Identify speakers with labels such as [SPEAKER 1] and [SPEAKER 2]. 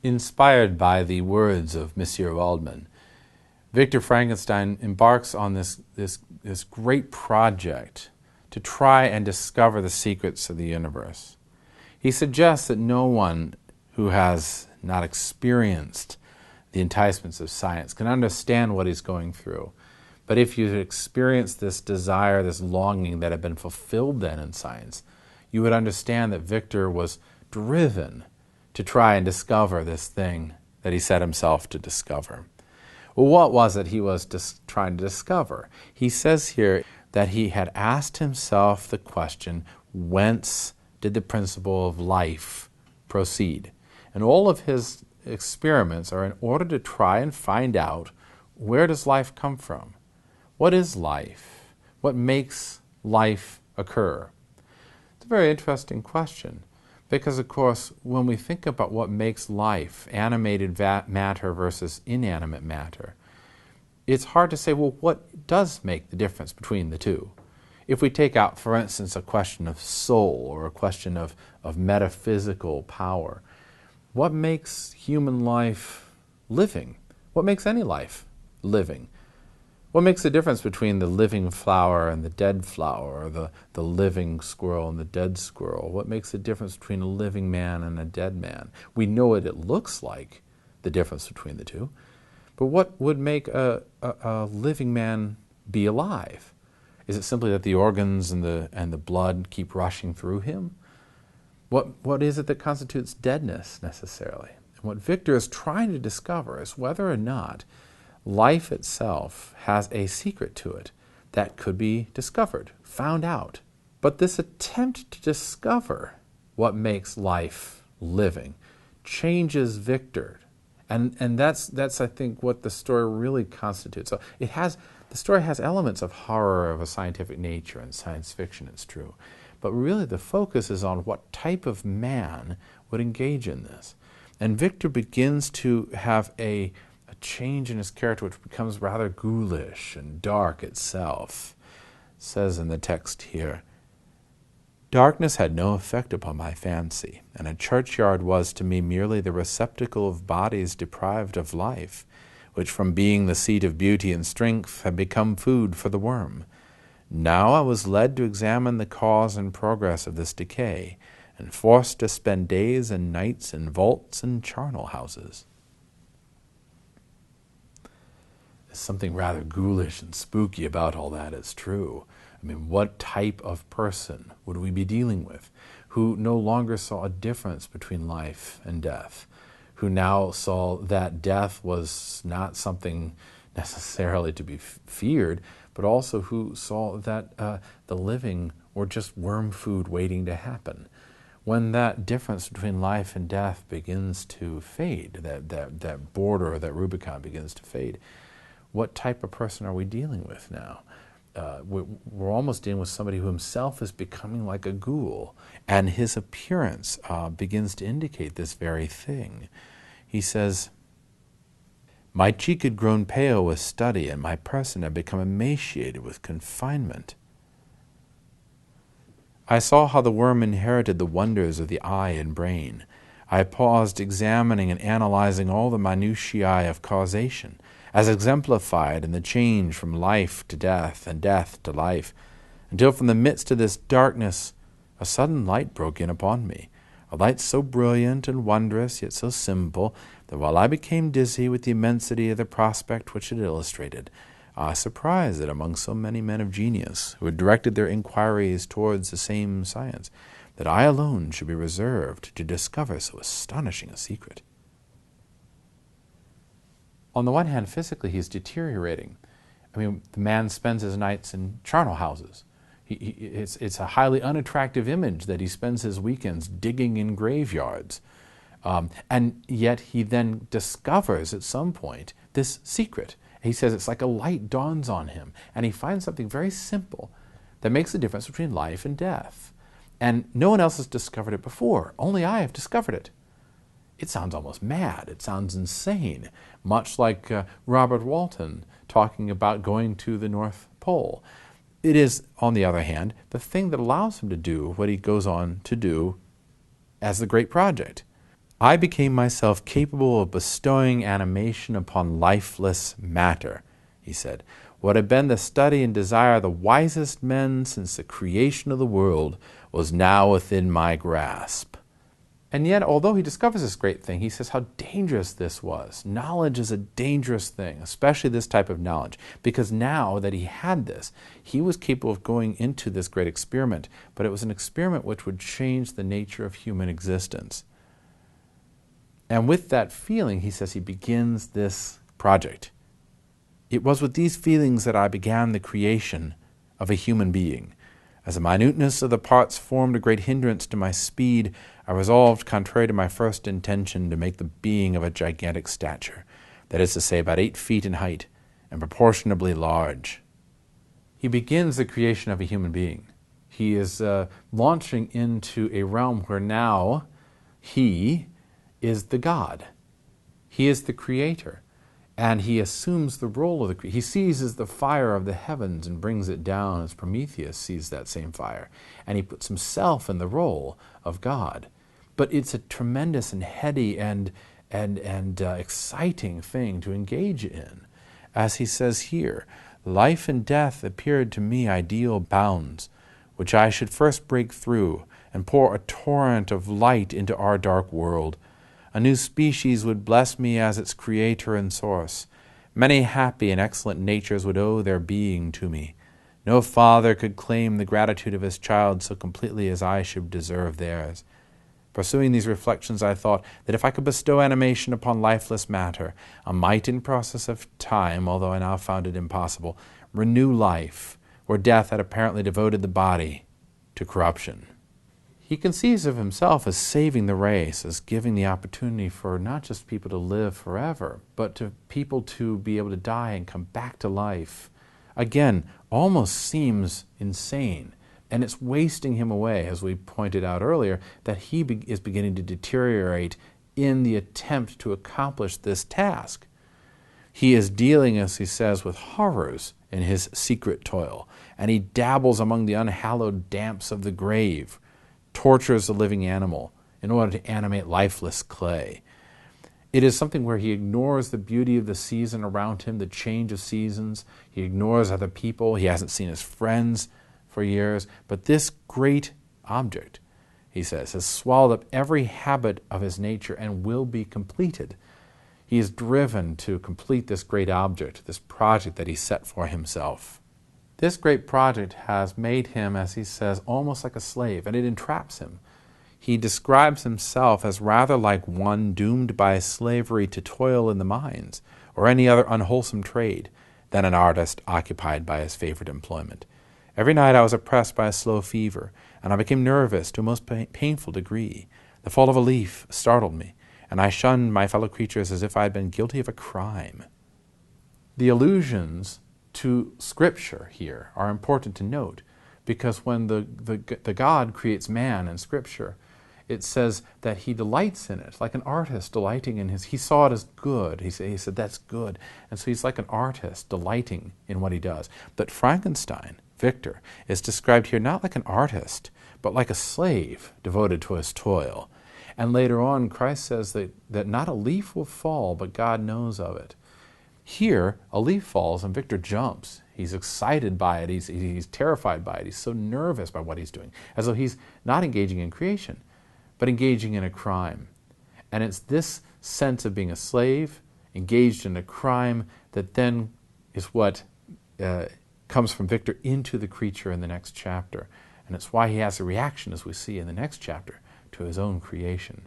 [SPEAKER 1] Inspired by the words of Monsieur Waldman, Victor Frankenstein embarks on this great project to try and discover the secrets of the universe. He suggests that no one who has not experienced the enticements of science can understand what he's going through. But if you experience this desire, this longing that had been fulfilled then in science, you would understand that Victor was driven to try and discover this thing that he set himself to discover. Well, what was it he was trying to discover? He says here that he had asked himself the question, whence did the principle of life proceed? And all of his experiments are in order to try and find out, where does life come from? What is life? What makes life occur? It's a very interesting question. Because, of course, when we think about what makes life, animated matter versus inanimate matter, it's hard to say, well, what does make the difference between the two? If we take out, for instance, a question of soul or a question of metaphysical power, what makes human life living? What makes any life living? What makes the difference between the living flower and the dead flower, or the living squirrel and the dead squirrel? What makes the difference between a living man and a dead man? We know what it looks like, the difference between the two. But what would make a living man be alive? Is it simply that the organs and the blood keep rushing through him? What is it that constitutes deadness necessarily? And what Victor is trying to discover is whether or not life itself has a secret to it that could be discovered, found out. But this attempt to discover what makes life living changes Victor. And that's I think what the story really constitutes. So the story has elements of horror of a scientific nature and science fiction, it's true. But really the focus is on what type of man would engage in this. And Victor begins to have a change in his character which becomes rather ghoulish and dark itself. It says in the text here, "Darkness had no effect upon my fancy, and a churchyard was to me merely the receptacle of bodies deprived of life, which from being the seat of beauty and strength had become food for the worm. Now I was led to examine the cause and progress of this decay, and forced to spend days and nights in vaults and charnel houses." There's something rather ghoulish and spooky about all that, it's true. I mean, what type of person would we be dealing with who no longer saw a difference between life and death, who now saw that death was not something necessarily to be feared, but also who saw that the living were just worm food waiting to happen? When that difference between life and death begins to fade, that border, that Rubicon begins to fade, what type of person are we dealing with now? We're almost dealing with somebody who himself is becoming like a ghoul, and his appearance begins to indicate this very thing. He says, "My cheek had grown pale with study, and my person had become emaciated with confinement. I saw how the worm inherited the wonders of the eye and brain. I paused examining and analyzing all the minutiae of causation, as exemplified in the change from life to death and death to life, until from the midst of this darkness a sudden light broke in upon me, a light so brilliant and wondrous, yet so simple, that while I became dizzy with the immensity of the prospect which it illustrated, I was surprised that among so many men of genius, who had directed their inquiries towards the same science, that I alone should be reserved to discover so astonishing a secret." On the one hand, physically, he's deteriorating. I mean, the man spends his nights in charnel houses. It's a highly unattractive image that he spends his weekends digging in graveyards. And yet he then discovers at some point this secret. He says it's like a light dawns on him, and he finds something very simple that makes the difference between life and death. And no one else has discovered it before. Only I have discovered it. It sounds almost mad. It sounds insane, much like Robert Walton talking about going to the North Pole. It is, on the other hand, the thing that allows him to do what he goes on to do as the great project. I became myself capable of bestowing animation upon lifeless matter, he said. What had been the study and desire of the wisest men since the creation of the world was now within my grasp. And yet, although he discovers this great thing, he says how dangerous this was. Knowledge is a dangerous thing, especially this type of knowledge, because now that he had this, he was capable of going into this great experiment, but it was an experiment which would change the nature of human existence. And with that feeling, he says, he begins this project. It was with these feelings that I began the creation of a human being. As the minuteness of the parts formed a great hindrance to my speed, I resolved, contrary to my first intention, to make the being of a gigantic stature, that is to say, about 8 feet in height, and proportionably large. He begins the creation of a human being. He is launching into a realm where now he is the God. He is the creator. And he assumes the role of the creator. He seizes the fire of the heavens and brings it down as Prometheus sees that same fire. And he puts himself in the role of God. But it's a tremendous and heady and exciting thing to engage in. As he says here, life and death appeared to me ideal bounds, which I should first break through and pour a torrent of light into our dark world. A new species would bless me as its creator and source. Many happy and excellent natures would owe their being to me. No father could claim the gratitude of his child so completely as I should deserve theirs. Pursuing these reflections, I thought that if I could bestow animation upon lifeless matter, I might, in process of time, although I now found it impossible, renew life, where death had apparently devoted the body to corruption. He conceives of himself as saving the race, as giving the opportunity for not just people to live forever, but to people to be able to die and come back to life. Again, almost seems insane, and it's wasting him away, as we pointed out earlier, that he is beginning to deteriorate in the attempt to accomplish this task. He is dealing, as he says, with horrors in his secret toil, and he dabbles among the unhallowed damps of the grave, tortures the living animal in order to animate lifeless clay. It is something where he ignores the beauty of the season around him, the change of seasons. He ignores other people. He hasn't seen his friends for years. But this great object, he says, has swallowed up every habit of his nature and will be completed. He is driven to complete this great object, this project that he set for himself. This great project has made him, as he says, almost like a slave, and it entraps him. He describes himself as rather like one doomed by slavery to toil in the mines, or any other unwholesome trade, than an artist occupied by his favorite employment. Every night I was oppressed by a slow fever, and I became nervous to a most painful degree. The fall of a leaf startled me, and I shunned my fellow creatures as if I had been guilty of a crime. The allusions to Scripture here are important to note, because when the God creates man in Scripture, it says that he delights in it, like an artist delighting in he saw it as good. He said, that's good. And so he's like an artist delighting in what he does. But Frankenstein, Victor, is described here not like an artist, but like a slave devoted to his toil. And later on, Christ says that not a leaf will fall, but God knows of it. Here, a leaf falls and Victor jumps. He's excited by it. He's terrified by it. He's so nervous by what he's doing, as though he's not engaging in creation, but engaging in a crime. And it's this sense of being a slave, engaged in a crime, that then is what comes from Victor into the creature in the next chapter. And it's why he has a reaction, as we see in the next chapter, to his own creation.